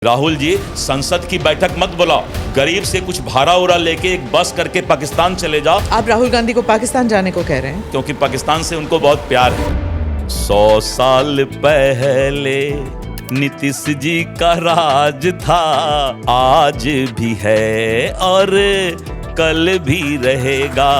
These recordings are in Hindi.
राहुल जी, संसद की बैठक मत बुलाओ। गरीब से कुछ भाड़ा उड़ा लेके एक बस करके पाकिस्तान चले जाओ। आप राहुल गांधी को पाकिस्तान जाने को कह रहे हैं? क्योंकि पाकिस्तान से उनको बहुत प्यार है। 100 साल पहले नीतीश जी का राज था, आज भी है और कल भी रहेगा।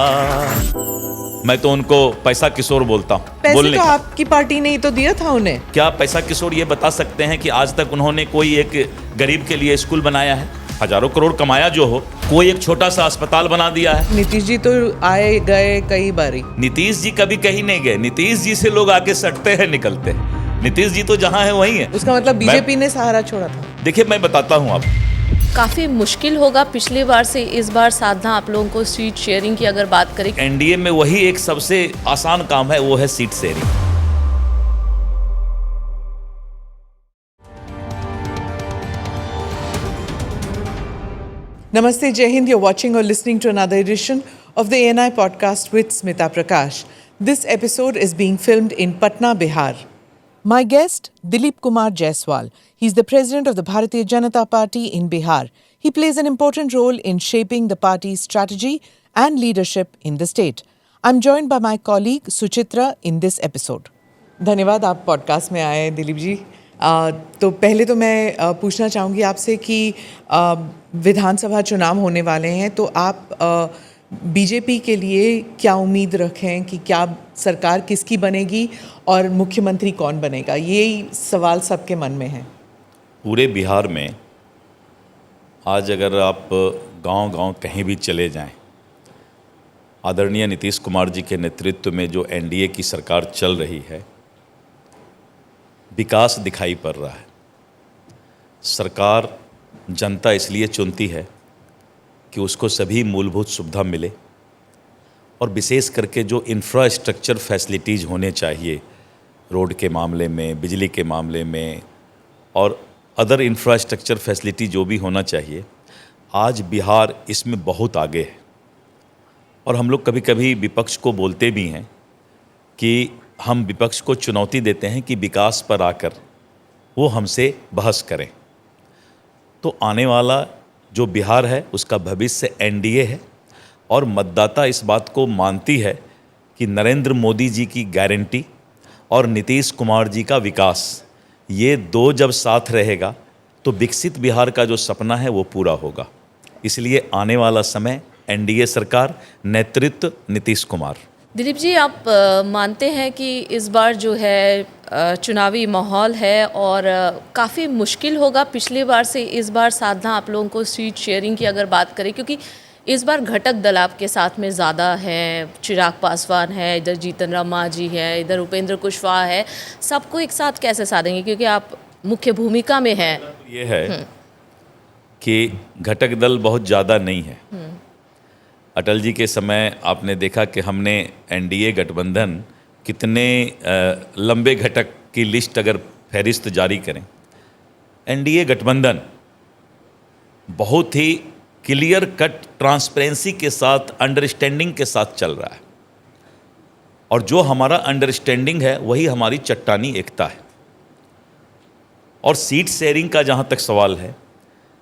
मैं तो उनको पैसा किशोर बोलता हूँ। पैसे तो आपकी पार्टी ने ही तो दिया था उन्हें। क्या पैसा किशोर ये बता सकते हैं कि आज तक उन्होंने कोई एक गरीब के लिए स्कूल बनाया है? हजारों करोड़ कमाया जो हो, कोई एक छोटा सा अस्पताल बना दिया है? नीतीश जी तो आए गए कई बारी। नीतीश जी कभी कहीं नहीं गए। नीतीश जी से लोग आके सटते हैं, निकलते हैं। नीतीश जी तो जहाँ है वहीं है। उसका मतलब बीजेपी ने सहारा छोड़ा था। देखिए, मैं बताता हूँ आपको। काफ़ी मुश्किल होगा पिछली बार से इस बार साधना आप लोगों को सीट शेयरिंग की अगर बात करें। एनडीए में वही एक सबसे आसान काम है, वो है seat sharing. Namaste, Jai Hind. You're watching or listening to another edition of the ANI podcast with Smita Prakash. This episode is being filmed in Patna, Bihar. My guest, Dilip Kumar Jaiswal. He's the president of the Bharatiya Janata Party in Bihar. He plays an important role in shaping the party's strategy and leadership in the state. I'm joined by my colleague Suchitra in this episode. धन्यवाद, आप पॉडकास्ट में आए दिलीप जी। तो पहले तो मैं पूछना चाहूँगी आपसे कि विधानसभा चुनाव होने वाले हैं, तो आप बीजेपी के लिए क्या उम्मीद रखें कि क्या सरकार किसकी बनेगी और मुख्यमंत्री कौन बनेगा? यही सवाल सबके मन में है। पूरे बिहार में आज अगर आप गांव-गांव कहीं भी चले जाएं, आदरणीय नीतीश कुमार जी के नेतृत्व में जो एनडीए की सरकार चल रही है, विकास दिखाई पड़ रहा है। सरकार जनता इसलिए चुनती है कि उसको सभी मूलभूत सुविधा मिले और विशेष करके जो इंफ्रास्ट्रक्चर फैसिलिटीज़ होने चाहिए, रोड के मामले में, बिजली के मामले में और अदर इंफ्रास्ट्रक्चर फैसिलिटी जो भी होना चाहिए, आज बिहार इसमें बहुत आगे है। और हम लोग कभी कभी विपक्ष को बोलते भी हैं कि हम विपक्ष को चुनौती देते हैं कि विकास पर आकर वो हमसे बहस करें। तो आने वाला जो बिहार है उसका भविष्य एनडीए है और मतदाता इस बात को मानती है कि नरेंद्र मोदी जी की गारंटी और नीतीश कुमार जी का विकास, ये दो जब साथ रहेगा तो विकसित बिहार का जो सपना है वो पूरा होगा। इसलिए आने वाला समय एनडीए सरकार, नेतृत्व नीतीश कुमार। दिलीप जी, आप मानते हैं कि इस बार जो है चुनावी माहौल है और काफ़ी मुश्किल होगा पिछली बार से इस बार साधना आप लोगों को सीट शेयरिंग की अगर बात करें, क्योंकि इस बार घटक दल आपके साथ में ज़्यादा हैं। चिराग पासवान है, इधर जीतन राम मांझी है, इधर उपेंद्र कुशवाहा है। सबको एक साथ कैसे साधेंगे, क्योंकि आप मुख्य भूमिका में हैं? ये है कि घटक दल बहुत ज़्यादा नहीं है। अटल जी के समय आपने देखा कि हमने एनडीए गठबंधन कितने लंबे घटक की लिस्ट अगर फहरिस्त जारी करें, एनडीए गठबंधन बहुत ही क्लियर कट ट्रांसपेरेंसी के साथ, अंडरस्टैंडिंग के साथ चल रहा है। और जो हमारा अंडरस्टैंडिंग है वही हमारी चट्टानी एकता है। और सीट शेयरिंग का जहाँ तक सवाल है,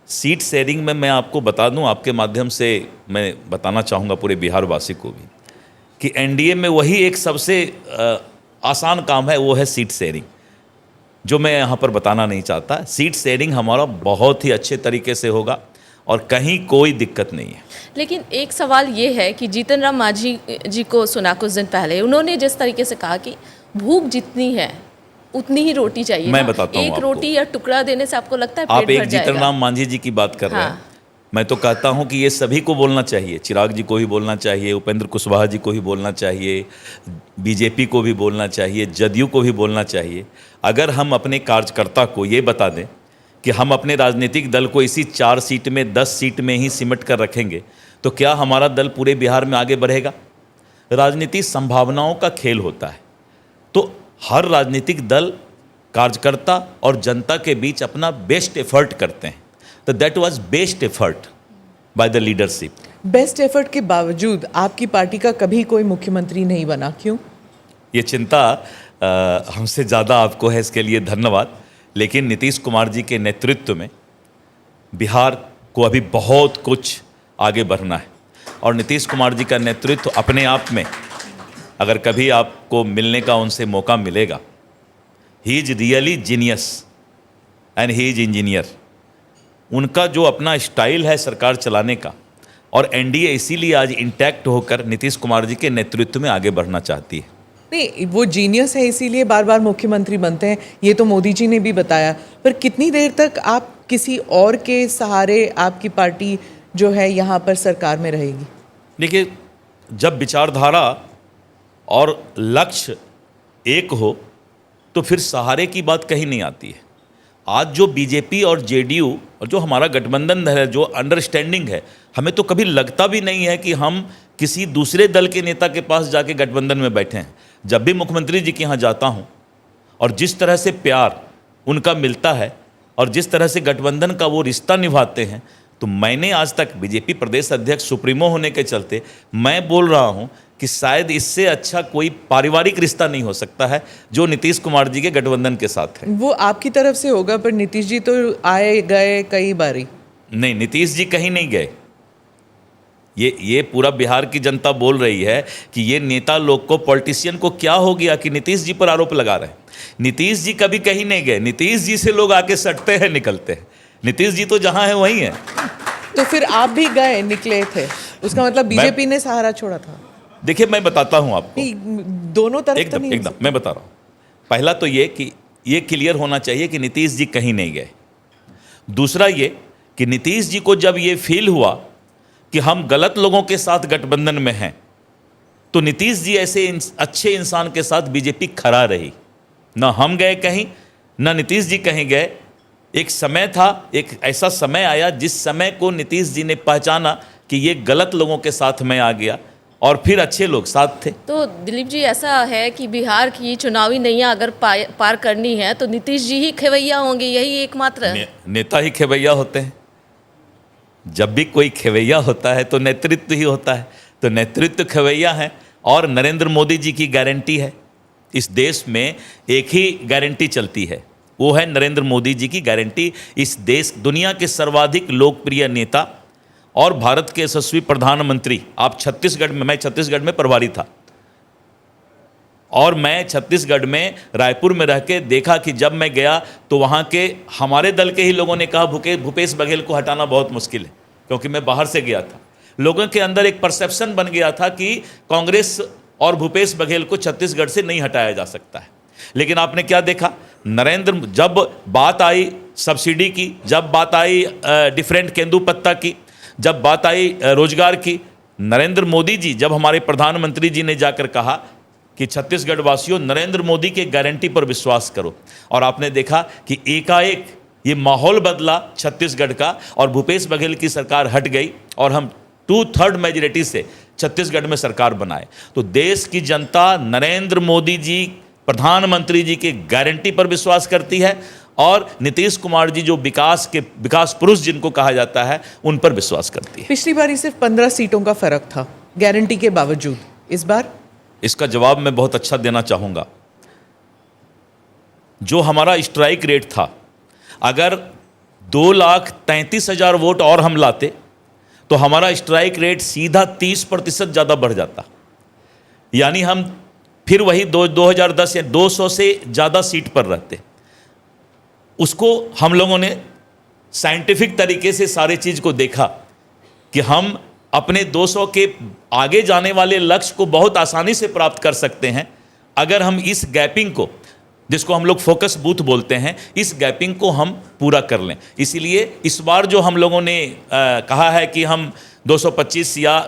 सीट शेयरिंग में मैं आपको बता दूं, आपके माध्यम से मैं बताना चाहूँगा पूरे बिहारवासी को भी कि एनडीए में वही एक सबसे आसान काम है, वो है सीट शेयरिंग, जो मैं यहाँ पर बताना नहीं चाहता। सीट शेयरिंग हमारा बहुत ही अच्छे तरीके से होगा और कहीं कोई दिक्कत नहीं है। लेकिन एक सवाल ये है कि जीतन राम मांझी जी को सुना कुछ दिन पहले, उन्होंने जिस तरीके से कहा कि भूख जितनी है उतनी ही रोटी चाहिए। मैं बताता हूँ एक आपको। रोटी या टुकड़ा देने से आपको लगता है पेट आप भर एक जाएगा? जीतन राम मांझी जी की बात कर रहे हैं। मैं तो कहता हूँ कि ये सभी को बोलना चाहिए। चिराग जी को भी बोलना चाहिए, उपेंद्र कुशवाहा जी को भी बोलना चाहिए, बीजेपी को भी बोलना चाहिए, जदयू को भी बोलना चाहिए। अगर हम अपने कार्यकर्ता को ये बता दें कि हम अपने राजनीतिक दल को इसी 4 सीट में, 10 सीट में ही सिमट कर रखेंगे, तो क्या हमारा दल पूरे बिहार में आगे बढ़ेगा? राजनीति संभावनाओं का खेल होता है। तो हर राजनीतिक दल, कार्यकर्ता और जनता के बीच अपना बेस्ट एफर्ट करते हैं। तो that was best effort by the leadership. Best effort के बावजूद आपकी पार्टी का कभी कोई मुख्यमंत्री नहीं बना, क्यों? ये चिंता हमसे ज़्यादा आपको है, इसके लिए धन्यवाद। लेकिन नीतीश कुमार जी के नेतृत्व में बिहार को अभी बहुत कुछ आगे बढ़ना है और नीतीश कुमार जी का नेतृत्व अपने आप में, अगर कभी आपको मिलने का उनसे मौका मिलेगा, he is really genius and he is engineer. उनका जो अपना स्टाइल है सरकार चलाने का, और एनडीए इसीलिए आज इंटैक्ट होकर नीतीश कुमार जी के नेतृत्व में आगे बढ़ना चाहती है। नहीं, वो जीनियस है इसीलिए बार बार मुख्यमंत्री बनते हैं, ये तो मोदी जी ने भी बताया। पर कितनी देर तक आप किसी और के सहारे आपकी पार्टी जो है यहाँ पर सरकार में रहेगी? देखिए, जब विचारधारा और लक्ष्य एक हो तो फिर सहारे की बात कहीं नहीं आती है। आज जो बीजेपी और जेडीयू और जो हमारा गठबंधन है, जो अंडरस्टैंडिंग है, हमें तो कभी लगता भी नहीं है कि हम किसी दूसरे दल के नेता के पास जाके गठबंधन में बैठे हैं। जब भी मुख्यमंत्री जी के यहाँ जाता हूँ और जिस तरह से प्यार उनका मिलता है और जिस तरह से गठबंधन का वो रिश्ता निभाते हैं, तो मैंने आज तक बीजेपी प्रदेश अध्यक्ष सुप्रीमो होने के चलते मैं बोल रहा हूँ कि शायद इससे अच्छा कोई पारिवारिक रिश्ता नहीं हो सकता है जो नीतीश कुमार जी के गठबंधन के साथ है। वो आपकी तरफ से होगा, पर नीतीश जी तो आए गए कई बारी। नहीं, नीतीश जी कहीं नहीं गए। ये पूरा बिहार की जनता बोल रही है कि ये नेता लोग को, पॉलिटिशियन को क्या हो गया कि नीतीश जी पर आरोप लगा रहे हैं। नीतीश जी कभी कहीं नहीं गए। नीतीश जी से लोग आके सटते हैं, निकलते हैं। नीतीश जी तो जहां है वहीं है। तो फिर आप भी गए, निकले थे, उसका मतलब बीजेपी ने सहारा छोड़ा था? देखिए, मैं बताता हूं आपको, दोनों तरफ तो एकदम नहीं। एकदम मैं बता रहा हूं। पहला तो ये कि ये क्लियर होना चाहिए कि नीतीश जी कहीं नहीं गए। दूसरा ये कि नीतीश जी को जब ये फील हुआ कि हम गलत लोगों के साथ गठबंधन में हैं, तो नीतीश जी ऐसे अच्छे इंसान के साथ बीजेपी खड़ा रही। ना हम गए कहीं, ना नीतीश जी कहीं गए। एक समय था, एक ऐसा समय आया जिस समय को नीतीश जी ने पहचाना कि ये गलत लोगों के साथ मैं आ गया और फिर अच्छे लोग साथ थे। तो दिलीप जी, ऐसा है कि बिहार की चुनावी नैया अगर पार करनी है तो नीतीश जी ही खेवैया होंगे, यही एकमात्र नेता ही खेवैया होते हैं। जब भी कोई खेवैया होता है तो नेतृत्व ही होता है। तो नेतृत्व खेवैया है और नरेंद्र मोदी जी की गारंटी है। इस देश में एक ही गारंटी चलती है, वो है नरेंद्र मोदी जी की गारंटी। इस देश, दुनिया के सर्वाधिक लोकप्रिय नेता और भारत के यशस्वी प्रधानमंत्री। आप छत्तीसगढ़ में, मैं छत्तीसगढ़ में प्रभारी था और मैं छत्तीसगढ़ में रायपुर में रह के देखा कि जब मैं गया तो वहाँ के हमारे दल के ही लोगों ने कहा भूपेश बघेल को हटाना बहुत मुश्किल है, क्योंकि मैं बाहर से गया था। लोगों के अंदर एक परसेप्शन बन गया था कि कांग्रेस और भूपेश बघेल को छत्तीसगढ़ से नहीं हटाया जा सकता है। लेकिन आपने क्या देखा, जब बात आई सब्सिडी की, जब बात आई डिफरेंट केंदुपत्ता की, जब बात आई रोजगार की, नरेंद्र मोदी जी, जब हमारे प्रधानमंत्री जी ने जाकर कहा कि छत्तीसगढ़ वासियों नरेंद्र मोदी के गारंटी पर विश्वास करो, और आपने देखा कि एकाएक ये माहौल बदला छत्तीसगढ़ का और भूपेश बघेल की सरकार हट गई और हम 2/3 मेजॉरिटी से छत्तीसगढ़ में सरकार बनाए। तो देश की जनता नरेंद्र मोदी जी, प्रधानमंत्री जी के गारंटी पर विश्वास करती है और नीतीश कुमार जी जो विकास पुरुष जिनको कहा जाता है, उन पर विश्वास करती है। पिछली बार सिर्फ 15 सीटों का फर्क था गारंटी के बावजूद, इस बार? इसका जवाब मैं बहुत अच्छा देना चाहूँगा। जो हमारा स्ट्राइक रेट था, अगर 2,33,000 वोट और हम लाते तो हमारा स्ट्राइक रेट सीधा 30% ज़्यादा बढ़ जाता। यानी हम फिर वही 2010 या 200 से ज़्यादा सीट पर रहते। उसको हम लोगों ने साइंटिफिक तरीके से सारे चीज़ को देखा कि हम अपने 200 के आगे जाने वाले लक्ष्य को बहुत आसानी से प्राप्त कर सकते हैं अगर हम इस गैपिंग को, जिसको हम लोग फोकस बूथ बोलते हैं, इस गैपिंग को हम पूरा कर लें। इसीलिए इस बार जो हम लोगों ने कहा है कि हम 225 या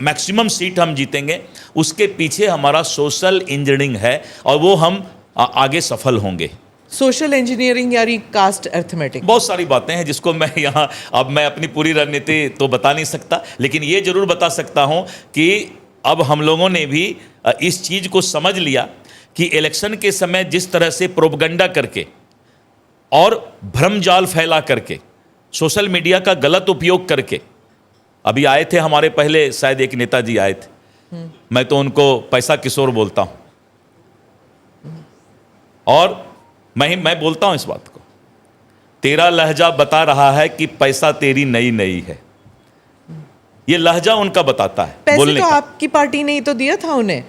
मैक्सिमम सीट हम जीतेंगे, उसके पीछे हमारा सोशल इंजीनियरिंग है और वो हम आगे सफल होंगे। सोशल इंजीनियरिंग यानी कास्ट अर्थमेटिक, बहुत सारी बातें हैं जिसको मैं यहाँ, अब मैं अपनी पूरी रणनीति तो बता नहीं सकता, लेकिन ये जरूर बता सकता हूँ कि अब हम लोगों ने भी इस चीज़ को समझ लिया कि इलेक्शन के समय जिस तरह से प्रोपगंडा करके और भ्रमजाल फैला करके, सोशल मीडिया का गलत उपयोग करके, अभी आए थे हमारे पहले शायद एक नेताजी आए थे, मैं तो उनको पैसा किशोर बोलता हूँ और मैं बोलता हूँ इस बात को तेरा लहजा बता रहा है कि पैसा तेरी नई नई है। ये लहजा उनका बताता है पैसे बोलने तो का। आपकी पार्टी ने ही तो दिया था उन्हें।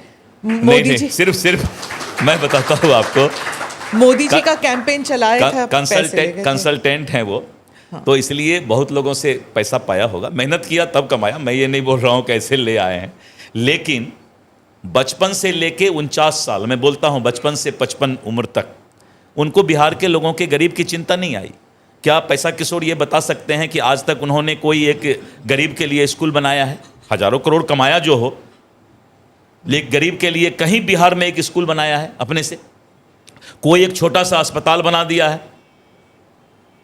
नहीं मोदी नहीं, जी, सिर्फ मैं बताता हूँ आपको, मोदी जी का कैंपेन चलाया था, पैसे ले गए थे। कंसल्टेंट हैं वो, तो इसलिए बहुत लोगों से पैसा पाया होगा, मेहनत किया तब कमाया। मैं ये नहीं बोल रहा हूँ कैसे ले आए हैं, लेकिन बचपन से लेके 49 साल, मैं बोलता हूँ बचपन से 55 उम्र तक, उनको बिहार के लोगों के गरीब की चिंता नहीं आई। क्या पैसा किशोर ये बता सकते हैं कि आज तक उन्होंने कोई एक गरीब के लिए स्कूल बनाया है? हजारों करोड़ कमाया जो हो, लेकिन गरीब के लिए कहीं बिहार में एक स्कूल बनाया है अपने से? कोई एक छोटा सा अस्पताल बना दिया है?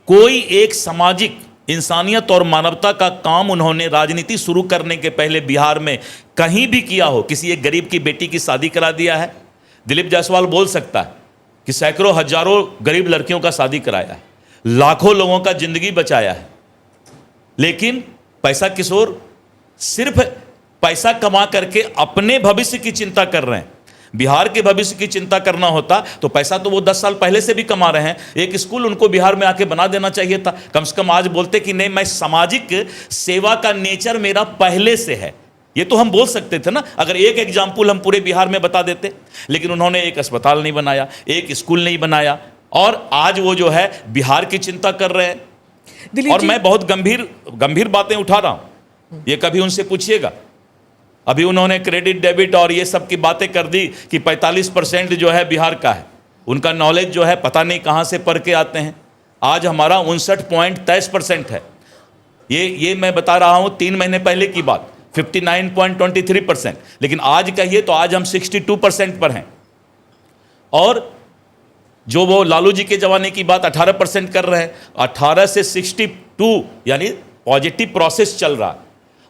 कोई एक सामाजिक इंसानियत और मानवता का काम उन्होंने राजनीति शुरू करने के पहले बिहार में कहीं भी किया हो? किसी एक गरीब की बेटी की शादी करा दिया है? दिलीप जायसवाल बोल सकता है कि सैकड़ों हजारों गरीब लड़कियों का शादी कराया है, लाखों लोगों का जिंदगी बचाया है। लेकिन पैसा किशोर सिर्फ पैसा कमा करके अपने भविष्य की चिंता कर रहे हैं। बिहार के भविष्य की चिंता करना होता तो पैसा तो वो 10 साल पहले से भी कमा रहे हैं। एक स्कूल उनको बिहार में आके बना देना चाहिए था। कम से कम आज बोलते कि नहीं, मैं सामाजिक सेवा का नेचर मेरा पहले से है, ये तो हम बोल सकते थे ना, अगर एक एग्जाम्पल हम पूरे बिहार में बता देते। लेकिन उन्होंने एक अस्पताल नहीं बनाया, एक स्कूल नहीं बनाया, और आज वो जो है बिहार की चिंता कर रहे हैं। और मैं बहुत गंभीर बातें उठा रहा हूं, ये कभी उनसे पूछिएगा। अभी उन्होंने क्रेडिट डेबिट और ये सब की बातें कर दी कि 45% जो है बिहार का है। उनका नॉलेज जो है पता नहीं कहाँ से पढ़ के आते हैं। आज हमारा 59.23% है। ये मैं बता रहा हूँ 3 महीने पहले की बात, 59.23%। लेकिन आज कहिए तो आज हम 62% पर हैं। और जो वो लालू जी के जमाने की बात 18% कर रहे हैं, 18 से 62 यानी पॉजिटिव प्रोसेस चल रहा है।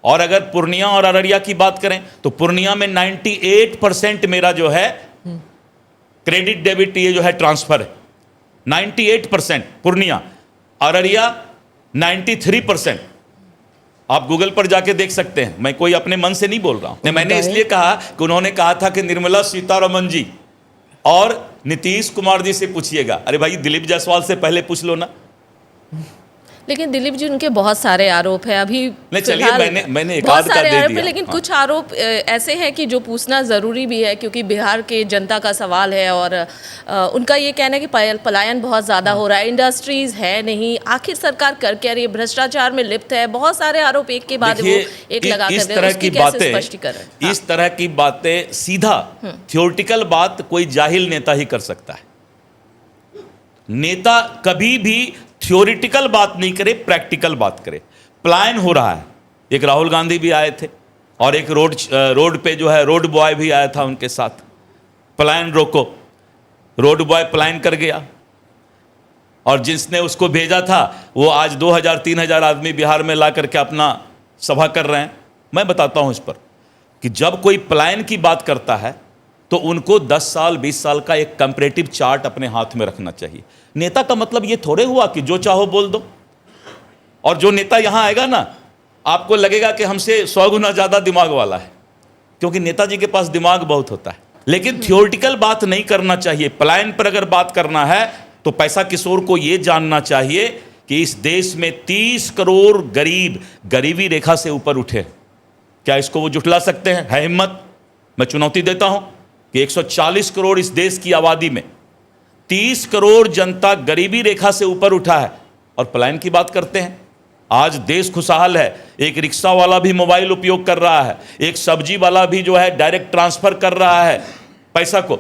और अगर पूर्णिया और अररिया की बात करें तो पूर्णिया में 98% मेरा जो है क्रेडिट डेबिट ये जो है ट्रांसफर है, 98% पूर्णिया। अररिया 93%। आप गूगल पर जाके देख सकते हैं, मैं कोई अपने मन से नहीं बोल रहा हूं। मैंने इसलिए कहा कि उन्होंने कहा था कि निर्मला सीतारमण जी और नीतीश कुमार जी से पूछिएगा। अरे भाई, दिलीप जायसवाल से पहले पूछ लो ना। लेकिन दिलीप जी, उनके बहुत सारे आरोप हैं अभी। नहीं, चलिए मैंने एक बहुत आध का सारे दे आरोप दिया। हैं, लेकिन हाँ। कुछ आरोप ऐसे हैं कि जो पूछना ज़रूरी भी है, क्योंकि बिहार के जनता का सवाल है। और उनका ये कहना है कि पलायन बहुत ज़्यादा हो रहा है, इंडस्ट्रीज़ है नहीं, आखिर सरकार कर क्या रही है, भ्रष्टाचार में लिप्त है। बहुत सारे आरोप एक के बाद वो एक लगा कर दे, उसकी कैसे स्पष्टीकरण? इस तरह की बातें सीधा थियोरिटिकल बात कोई जाहिल नेता ही कर सकता है। नेता कभी भी थियोरिटिकल बात नहीं करे, प्रैक्टिकल बात करे। प्लान हो रहा है, एक राहुल गांधी भी आए थे और एक रोड पे जो है रोड बॉय भी आया था उनके साथ। प्लान रोको, रोड बॉय प्लान कर गया और जिसने उसको भेजा था वो आज 2000-3000 आदमी बिहार में ला करके अपना सभा कर रहे हैं। मैं बताता हूं इस पर कि जब कोई प्लान की बात करता है तो उनको 10 साल 20 साल का एक कंपैरेटिव चार्ट अपने हाथ में रखना चाहिए। नेता का मतलब ये थोड़े हुआ कि जो चाहो बोल दो। और जो नेता यहां आएगा ना, आपको लगेगा कि हमसे 100 गुना ज्यादा दिमाग वाला है, क्योंकि नेताजी के पास दिमाग बहुत होता है। लेकिन थियोरिटिकल बात नहीं करना चाहिए। प्लान पर अगर बात करना है तो पैसा किशोर को यह जानना चाहिए कि इस देश में 30 करोड़ गरीब गरीबी रेखा से ऊपर उठे। क्या इसको वो जुटला सकते हैं? है हिम्मत? मैं चुनौती देता हूं कि 140 करोड़ इस देश की आबादी में 30 करोड़ जनता गरीबी रेखा से ऊपर उठा है और पलायन की बात करते हैं। आज देश खुशहाल है। एक रिक्शा वाला भी मोबाइल उपयोग कर रहा है, एक सब्जी वाला भी जो है डायरेक्ट ट्रांसफर कर रहा है पैसा को।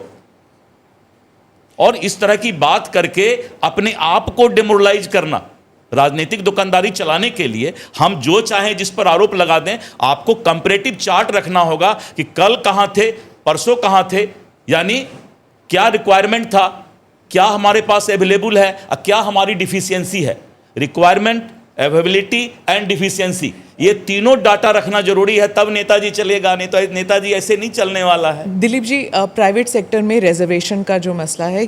और इस तरह की बात करके अपने आप को डिमोरलाइज करना, राजनीतिक दुकानदारी चलाने के लिए हम जो चाहें जिस पर आरोप लगा दें। आपको कंपैरेटिव चार्ट रखना होगा कि कल कहां थे, परसों कहां थे, यानी क्या रिक्वायरमेंट था, क्या हमारे पास अवेलेबल है, क्या हमारी डिफिशियंसी है। रिक्वायरमेंट, अवेलेबिलिटी एंड डिफिशियंसी, ये तीनों डाटा रखना जरूरी है, तब नेताजी चलेगा। नहीं तो नेताजी ऐसे नहीं चलने वाला है। दिलीप जी, प्राइवेट सेक्टर में रिजर्वेशन का जो मसला है,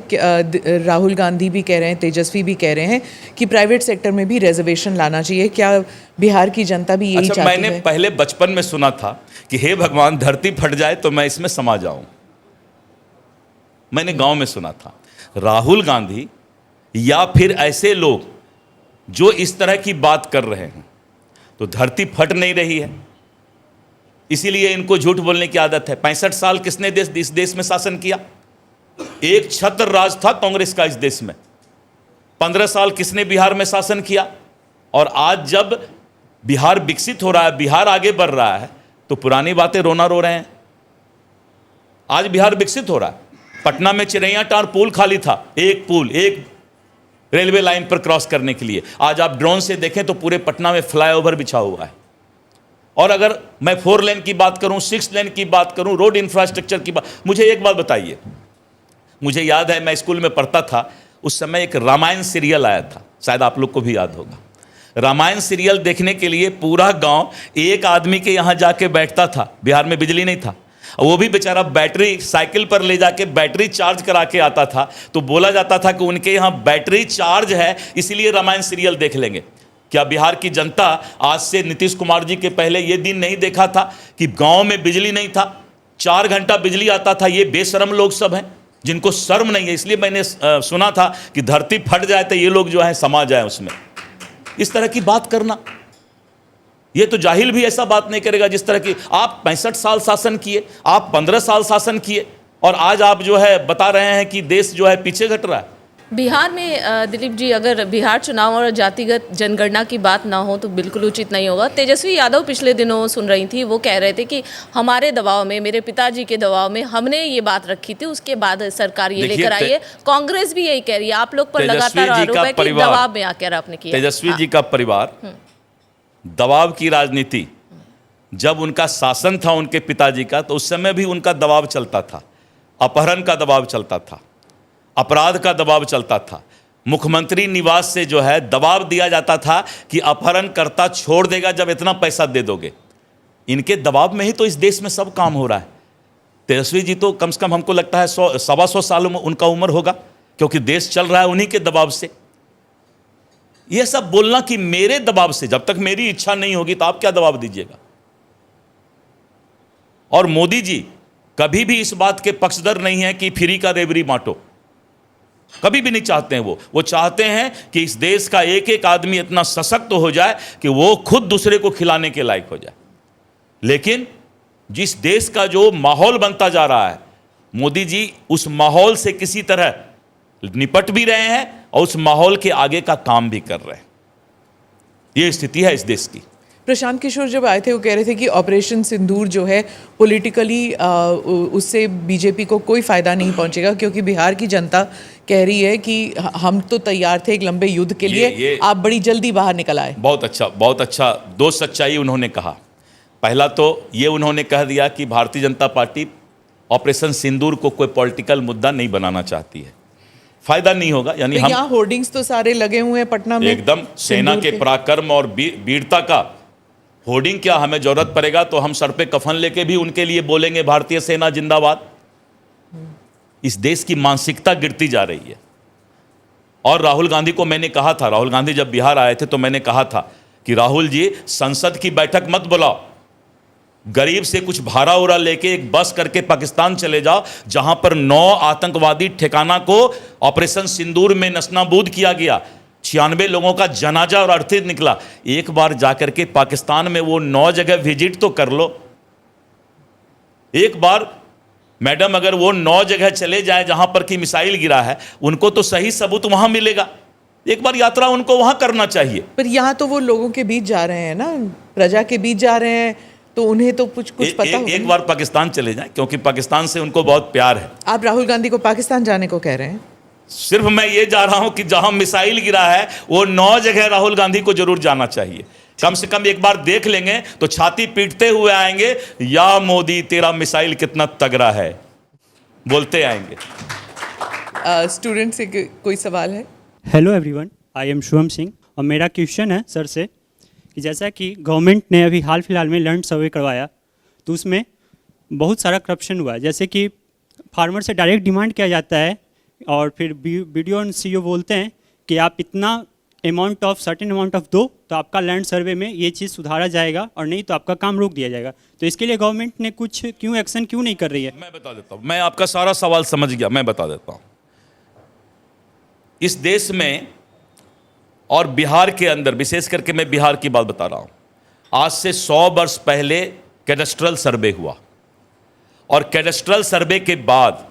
राहुल गांधी भी कह रहे हैं, तेजस्वी भी कह रहे हैं कि प्राइवेट सेक्टर में भी रिजर्वेशन लाना चाहिए। क्या बिहार की जनता भी यही चाहती है? मैंने पहले बचपन में सुना था कि हे भगवान, धरती फट जाए तो मैं इसमें समा जाऊं। मैंने गांव में सुना था। राहुल गांधी या फिर ऐसे लोग जो इस तरह की बात कर रहे हैं, तो धरती फट नहीं रही है। इसीलिए इनको झूठ बोलने की आदत है। 65 साल किसने इस देश में शासन किया? एक छत्र राज था कांग्रेस का इस देश में। 15 साल किसने बिहार में शासन किया? और आज जब बिहार विकसित हो रहा है, बिहार आगे बढ़ रहा है, तो पुरानी बातें रोना रो रहे हैं। आज बिहार विकसित हो रहा है। पटना में चिरैयाटांड़ पुल खाली था, एक पुल, एक रेलवे लाइन पर क्रॉस करने के लिए। आज आप ड्रोन से देखें तो पूरे पटना में फ्लाईओवर बिछा हुआ है। और अगर मैं 4 लेन की बात करूं, 6 लेन की बात करूं, रोड इंफ्रास्ट्रक्चर की बात, मुझे एक बात बताइए, मुझे याद है मैं स्कूल में पढ़ता था, उस समय एक रामायण सीरियल आया था, शायद आप लोग को भी याद होगा। रामायण सीरियल देखने के लिए पूरा गांव एक आदमी के यहाँ जाके बैठता था। बिहार में बिजली नहीं था, वो भी बेचारा बैटरी साइकिल पर ले जाके बैटरी चार्ज करा के आता था। तो बोला जाता था कि उनके यहाँ बैटरी चार्ज है, इसलिए रामायण सीरियल देख लेंगे। क्या बिहार की जनता आज से नीतीश कुमार जी के पहले ये दिन नहीं देखा था कि गांव में बिजली नहीं था, 4 घंटा बिजली आता था? ये बेशर्म लोग सब हैं जिनको शर्म नहीं है। इसलिए मैंने सुना था कि धरती फट जाए तो ये लोग जो है समा जाए उसमें। इस तरह की बात करना, ये तो जाहिल भी ऐसा बात नहीं करेगा जिस तरह की आप 65 साल शासन किए, आप 15 साल शासन किए, और आज आप जो है बता रहे हैं कि देश जो है पीछे घट रहा है। बिहार में दिलीप जी, अगर बिहार चुनाव और जातिगत जनगणना की बात ना हो तो बिल्कुल उचित नहीं होगा। तेजस्वी यादव पिछले दिनों सुन रही थी, वो कह रहे थे कि हमारे दबाव में, मेरे पिताजी के दबाव में हमने ये बात रखी थी, उसके बाद सरकार ये लेकर आई है। कांग्रेस भी यही कह रही है, आप लोग पर लगातार आरोप है कि दबाव में आकर आपने किया। तेजस्वी जी का परिवार दबाव की राजनीति, जब उनका शासन था उनके पिताजी का, तो उस समय भी उनका दबाव चलता था, अपहरण का दबाव चलता था, अपराध का दबाव चलता था। मुख्यमंत्री निवास से जो है दबाव दिया जाता था कि अपहरणकर्ता छोड़ देगा जब इतना पैसा दे दोगे। इनके दबाव में ही तो इस देश में सब काम हो रहा है। तेजस्वी जी तो कम से कम हमको लगता है 100-125 साल में उनका उम्र होगा, क्योंकि देश चल रहा है उन्हीं के दबाव से। यह सब बोलना कि मेरे दबाव से, जब तक मेरी इच्छा नहीं होगी तो आप क्या दबाव दीजिएगा। और मोदी जी कभी भी इस बात के पक्षधर नहीं है कि फ्री का रेवड़ी बांटो, कभी भी नहीं चाहते हैं। वो चाहते हैं कि इस देश का एक एक आदमी इतना सशक्त हो जाए कि वो खुद दूसरे को खिलाने के लायक हो जाए। लेकिन जिस देश का जो माहौल बनता जा रहा है, मोदी जी उस माहौल से किसी तरह निपट भी रहे हैं और उस माहौल के आगे का काम भी कर रहे हैं। ये स्थिति है इस देश की। प्रशांत किशोर जब आए थे वो कह रहे थे कि ऑपरेशन सिंदूर जो है पॉलिटिकली उससे बीजेपी को कोई फ़ायदा नहीं पहुंचेगा, क्योंकि बिहार की जनता कह रही है कि हम तो तैयार थे एक लंबे युद्ध के लिए, आप बड़ी जल्दी बाहर निकल आए। बहुत अच्छा 2 सच्चाई उन्होंने कहा। पहला तो ये उन्होंने कह दिया कि भारतीय जनता पार्टी ऑपरेशन सिंदूर को कोई पॉलिटिकल मुद्दा नहीं बनाना चाहती है, फायदा नहीं होगा। यानी हम यहाँ होर्डिंग्स तो सारे लगे हुए हैं पटना में, एकदम सेना के पराक्रम और वीरता का होर्डिंग। क्या हमें जरूरत पड़ेगा तो हम सर पे कफन लेके भी उनके लिए बोलेंगे भारतीय सेना जिंदाबाद। इस देश की मानसिकता गिरती जा रही है। और राहुल गांधी को मैंने कहा था, राहुल गांधी जब बिहार आए थे तो मैंने कहा था कि राहुल जी संसद की बैठक मत बुलाओ, गरीब से कुछ भाड़ा उड़ा लेके एक बस करके पाकिस्तान चले जाओ, जहां पर 9 आतंकवादी ठिकाना को ऑपरेशन सिंदूर में नस्ताबूद किया गया, 96 लोगों का जनाजा और अर्थी निकला। एक बार जाकर के पाकिस्तान में वो 9 जगह विजिट तो कर लो। एक बार मैडम अगर वो 9 जगह चले जाए जहां पर कि मिसाइल गिरा है, उनको तो सही सबूत वहां मिलेगा। एक बार यात्रा उनको वहां करना चाहिए। पर यहाँ तो वो लोगों के बीच जा रहे हैं ना, प्रजा के बीच जा रहे हैं, तो उन्हें तो कुछ पता होगा। एक बार पाकिस्तान चले जाएं, क्योंकि पाकिस्तान से उनको बहुत प्यार है। आप राहुल गांधी को पाकिस्तान जाने को कह रहे हैं? सिर्फ मैं ये जा रहा हूं कि जहां मिसाइल गिरा है वो 9 जगह राहुल गांधी को जरूर जाना चाहिए। कम से कम एक बार देख लेंगे तो छाती पीटते हुए आएंगे, या मोदी तेरा मिसाइल कितना तगड़ा है, बोलते आएंगे। स्टूडेंट से कोई सवाल है? Hello everyone, I am Shubham Singh, और मेरा क्वेश्चन है सर से कि जैसा कि गवर्नमेंट ने अभी हाल फिलहाल में लैंड सर्वे करवाया, तो उसमें बहुत सारा करप्शन हुआ है। जैसे कि फार्मर से डायरेक्ट डिमांड किया जाता है और फिर बीडीओ और सीईओ बोलते हैं कि आप इतना सर्टेन अमाउंट ऑफ दो तो आपका लैंड सर्वे में ये चीज़ सुधारा जाएगा, और नहीं तो आपका काम रोक दिया जाएगा। तो इसके लिए गवर्नमेंट ने कुछ एक्शन क्यों नहीं कर रही है? मैं बता देता हूँ, मैं आपका सारा सवाल समझ गया, मैं बता देता हूँ। इस देश में और बिहार के अंदर, विशेष करके मैं बिहार की बात बता रहा हूँ, आज से 100 वर्ष पहले कैडेस्ट्रल सर्वे हुआ, और कैडेस्ट्रल सर्वे के बाद,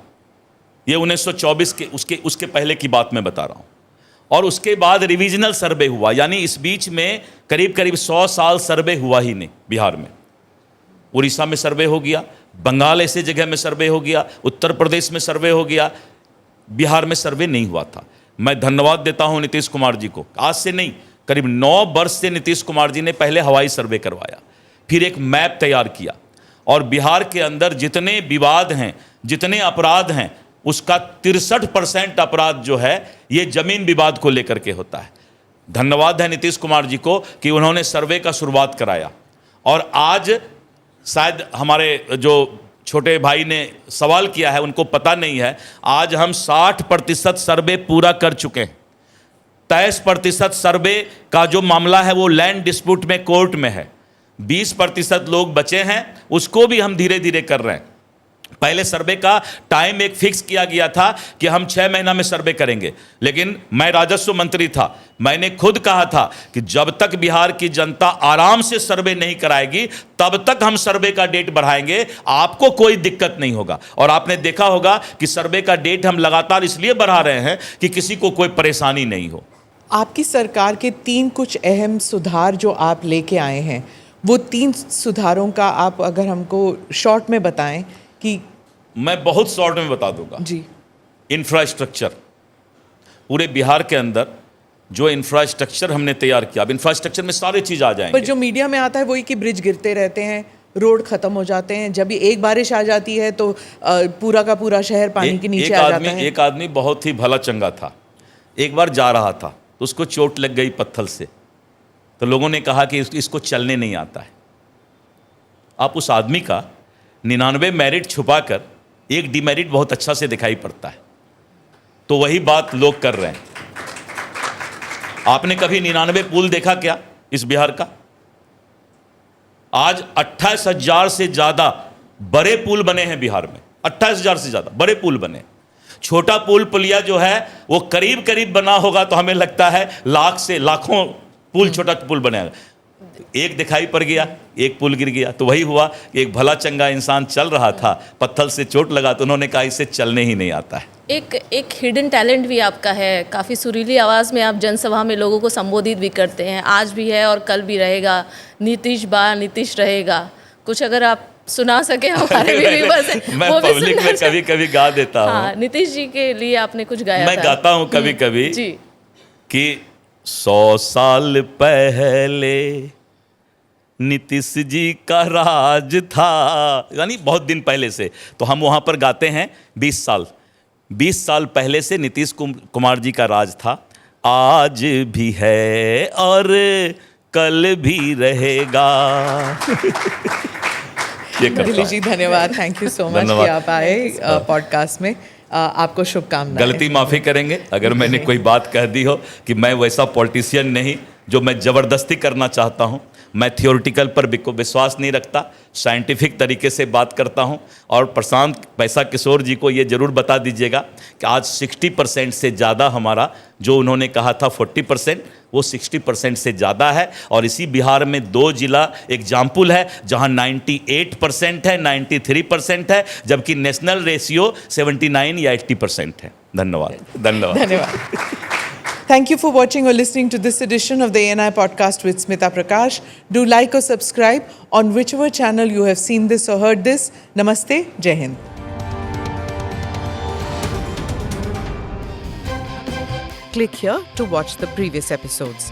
ये 1924 के उसके पहले की बात मैं बता रहा हूँ, और उसके बाद रिविजनल सर्वे हुआ, यानी इस बीच में करीब करीब 100 साल सर्वे हुआ ही नहीं बिहार में। उड़ीसा में सर्वे हो गया, बंगाल ऐसे जगह में सर्वे हो गया, उत्तर प्रदेश में सर्वे हो गया, बिहार में सर्वे नहीं हुआ था। मैं धन्यवाद देता हूं नीतीश कुमार जी को। आज से नहीं, करीब 9 वर्ष से नीतीश कुमार जी ने पहले हवाई सर्वे करवाया, फिर एक मैप तैयार किया, और बिहार के अंदर जितने विवाद हैं, जितने अपराध हैं, उसका 63% अपराध जो है ये जमीन विवाद को लेकर के होता है। धन्यवाद है नीतीश कुमार जी को कि उन्होंने सर्वे का शुरुआत कराया। और आज शायद हमारे जो छोटे भाई ने सवाल किया है उनको पता नहीं है, आज हम 60% सर्वे पूरा कर चुके हैं। 23% सर्वे का जो मामला है वो लैंड डिस्प्यूट में कोर्ट में है। 20% लोग बचे हैं, उसको भी हम धीरे धीरे कर रहे हैं। पहले सर्वे का टाइम एक फिक्स किया गया था कि हम 6 महीना में सर्वे करेंगे, लेकिन मैं राजस्व मंत्री था, मैंने खुद कहा था कि जब तक बिहार की जनता आराम से सर्वे नहीं कराएगी तब तक हम सर्वे का डेट बढ़ाएंगे, आपको कोई दिक्कत नहीं होगा। और आपने देखा होगा कि सर्वे का डेट हम लगातार इसलिए बढ़ा रहे हैं कि किसी को कोई परेशानी नहीं हो। आपकी सरकार के 3 कुछ अहम सुधार जो आप लेके आए हैं, वो 3 सुधारों का आप अगर हमको शॉर्ट में बताएं कि। मैं बहुत शॉर्ट में बता दूंगा जी। इंफ्रास्ट्रक्चर, पूरे बिहार के अंदर जो इंफ्रास्ट्रक्चर हमने तैयार किया, अब इंफ्रास्ट्रक्चर में सारे चीज आ जाएंगे। पर जो मीडिया में आता है वही कि ब्रिज गिरते रहते हैं, रोड खत्म हो जाते हैं, जब भी एक बारिश आ जाती है तो पूरा का पूरा शहर पानी के नीचे आ जाता है। एक आदमी बहुत ही भला चंगा था, एक बार जा रहा था तो उसको चोट लग गई पत्थर से, तो लोगों ने कहा कि इसको चलने नहीं आता है। आप उस आदमी का 99 मेरिट छुपाकर एक डिमेरिट बहुत अच्छा से दिखाई पड़ता है, तो वही बात लोग कर रहे हैं। आपने कभी 99 पुल देखा क्या इस बिहार का? आज 28,000 से ज्यादा बड़े पुल बने हैं बिहार में, 28,000 से ज्यादा बड़े पुल बने। छोटा पुल पुलिया जो है वो करीब करीब बना होगा तो हमें लगता है लाख से लाखों पुल, छोटा पुल बनेगा। एक दिखाई पड़ गया, एक पुल गिर गया, तो वही हुआ कि एक भला चंगा इंसान चल रहा था, पत्थर से चोट लगा तो उन्होंने कहा इसे चलने ही नहीं आता है। एक हिडन टैलेंट भी आपका है, काफ़ी सुरीली आवाज़ में आप जनसभा में लोगों को संबोधित भी करते हैं, आज भी है और कल भी रहेगा। नीतीश रहेगा, कुछ अगर आप सुना सके हमारे व्यूअर्स मैं पब्लिक में कभी कभी गा देता हूँ। हाँ, नीतीश जी के लिए आपने कुछ गाया मैं था। गाता हूँ कभी कभी जी कि 100 साल पहले नीतीश जी का राज था, यानी बहुत दिन पहले से, तो हम वहाँ पर गाते हैं 20 साल पहले से नीतीश कुमार जी का राज था, आज भी है और कल भी रहेगा। ये दिलीप जी धन्यवाद, थैंक यू सो मच कि आप आए पॉडकास्ट में। आपको शुभकामनाएं। गलती माफ़ी करेंगे अगर मैंने कोई बात कह दी हो कि मैं वैसा पॉलिटिशियन नहीं जो मैं ज़बरदस्ती करना चाहता हूं। मैं थियोरिटिकल पर विश्वास नहीं रखता, साइंटिफिक तरीके से बात करता हूं। और प्रशांत पैसा किशोर जी को ये ज़रूर बता दीजिएगा कि आज 60% से ज़्यादा हमारा, जो उन्होंने कहा था 40%, वो 60% से ज़्यादा है। और इसी बिहार में 2 जिला एग्जाम्पल है जहां 98% है, 93% है, जबकि नेशनल रेशियो 79 या 80% है। धन्यवाद। Thank you for watching or listening to this edition of the ANI podcast with Smita Prakash. Do like or subscribe on whichever channel you have seen this or heard this. Namaste, Jai Hind. Click here to watch the previous episodes.